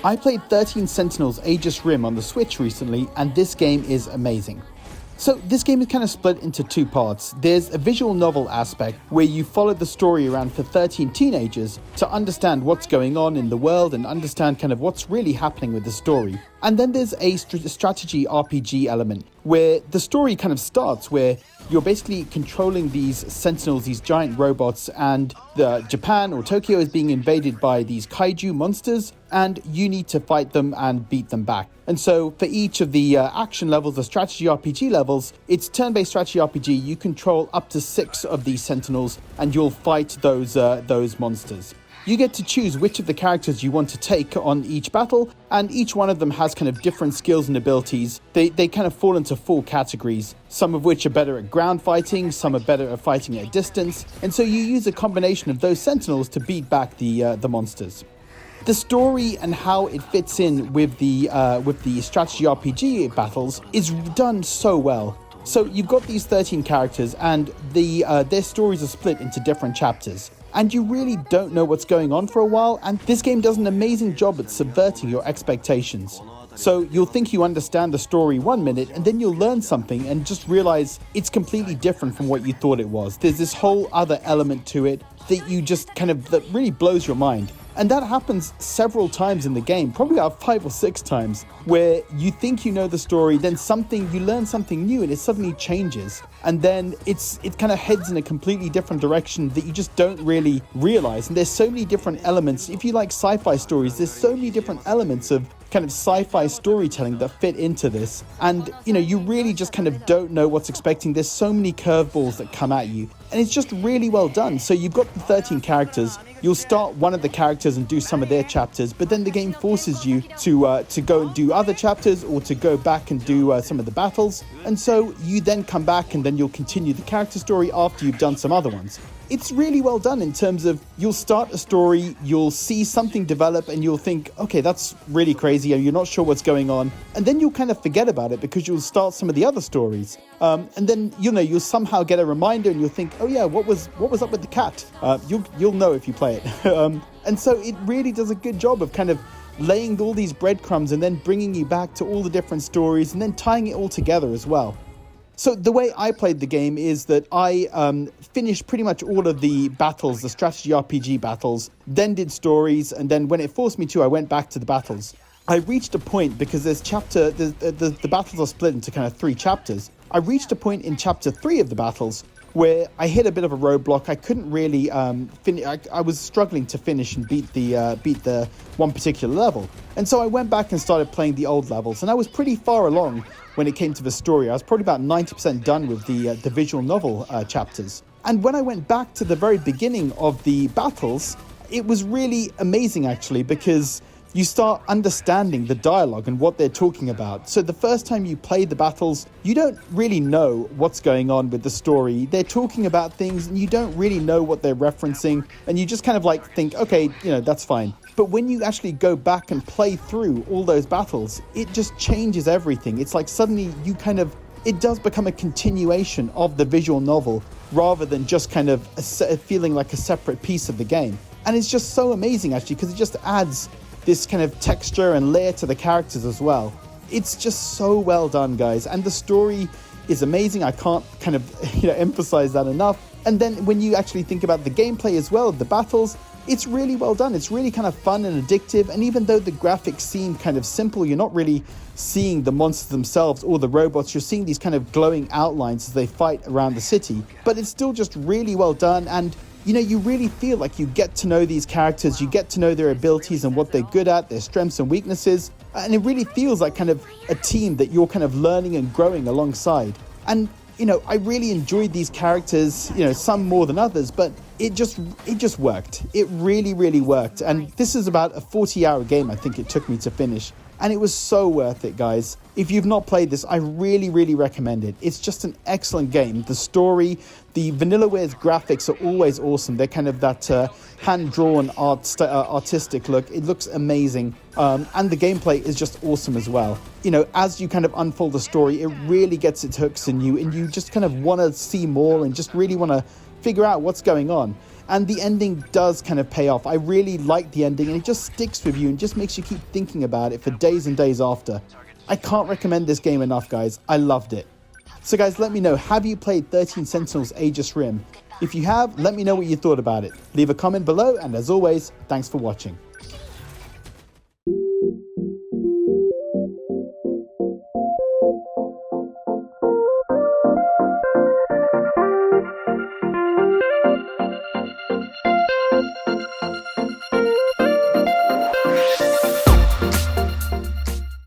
I played 13 Sentinels Aegis Rim on the Switch recently, and this game is amazing. So this game is kind of split into two parts. There's a visual novel aspect where you follow the story around for 13 teenagers to understand what's going on in the world and understand kind of what's really happening with the story. And then there's a strategy RPG element where the story kind of starts where you're basically controlling these Sentinels, these giant robots, and Japan or Tokyo is being invaded by these kaiju monsters, and you need to fight them and beat them back. And so for each of the action levels, the strategy RPG levels, it's turn-based strategy RPG. You control up to 6 of these Sentinels, and you'll fight those monsters. You get to choose which of the characters you want to take on each battle, and each one of them has kind of different skills and abilities. They kind of fall into 4 categories, some of which are better at ground fighting, some are better at fighting at distance, and so you use a combination of those Sentinels to beat back the monsters. The story and how it fits in with the strategy RPG battles is done so well. So you've got these 13 characters, and their stories are split into different chapters. And you really don't know what's going on for a while, and this game does an amazing job at subverting your expectations. So you'll think you understand the story 1 minute, and then you'll learn something and just realize it's completely different from what you thought it was. There's this whole other element to it that really blows your mind. And that happens several times in the game, probably about 5 or 6 times, where you think you know the story, then you learn something new and it suddenly changes. And then it kind of heads in a completely different direction that you just don't really realize. And there's so many different elements. If you like sci-fi stories, there's so many different elements of kind of sci-fi storytelling that fit into this. And, you really just kind of don't know what's expecting. There's so many curveballs that come at you. And it's just really well done. So you've got the 13 characters. You'll start one of the characters and do some of their chapters, but then the game forces you to go and do other chapters or to go back and do some of the battles. And so you then come back and then you'll continue the character story after you've done some other ones. It's really well done in terms of you'll start a story, you'll see something develop and you'll think, okay, that's really crazy, and you're not sure what's going on. And then you'll kind of forget about it because you'll start some of the other stories. And then, you'll somehow get a reminder and you'll think, oh yeah, what was up with the cat? You'll know if you play it. And so it really does a good job of kind of laying all these breadcrumbs and then bringing you back to all the different stories and then tying it all together as well. So the way I played the game is that I finished pretty much all of the battles, the strategy RPG battles, then did stories, and then when it forced me to, I went back to the battles. I reached a point, because the battles are split into kind of 3 chapters. I reached a point in chapter 3 of the battles where I hit a bit of a roadblock. I couldn't really finish. I was struggling to finish and beat the one particular level. And so I went back and started playing the old levels, and I was pretty far along when it came to the story. I was probably about 90% done with the visual novel chapters. And when I went back to the very beginning of the battles, it was really amazing actually, because you start understanding the dialogue and what they're talking about. So the first time you play the battles, you don't really know what's going on with the story. They're talking about things and you don't really know what they're referencing, and you just kind of think, okay, that's fine. But when you actually go back and play through all those battles, it just changes everything. It's like suddenly it does become a continuation of the visual novel rather than just kind of feeling like a separate piece of the game. And it's just so amazing actually, because it just adds this kind of texture and layer to the characters as well. It's just so well done, guys. And the story is amazing. I can't kind of emphasize that enough. And then when you actually think about the gameplay as well, the battles, it's really well done. It's really kind of fun and addictive. And even though the graphics seem kind of simple, you're not really seeing the monsters themselves or the robots. You're seeing these kind of glowing outlines as they fight around the city. But it's still just really well done. And you really feel like you get to know these characters, you get to know their abilities and what they're good at, their strengths and weaknesses, and it really feels like kind of a team that you're kind of learning and growing alongside. And, I really enjoyed these characters, some more than others, but it just worked. It really, really worked. And this is about a 40-hour game, I think it took me to finish. And it was so worth it, guys. If you've not played this, I really, really recommend it. It's just an excellent game. The story, the Vanillaware's graphics are always awesome. They're kind of that hand-drawn artistic look. It looks amazing. And the gameplay is just awesome as well. As you kind of unfold the story, it really gets its hooks in you, and you just kind of want to see more and just really want to figure out what's going on. And the ending does kind of pay off. I really like the ending, and it just sticks with you and just makes you keep thinking about it for days and days after. I can't recommend this game enough, guys. I loved it. So guys, let me know, have you played 13 Sentinels Aegis Rim? If you have, let me know what you thought about it. Leave a comment below, and as always, thanks for watching.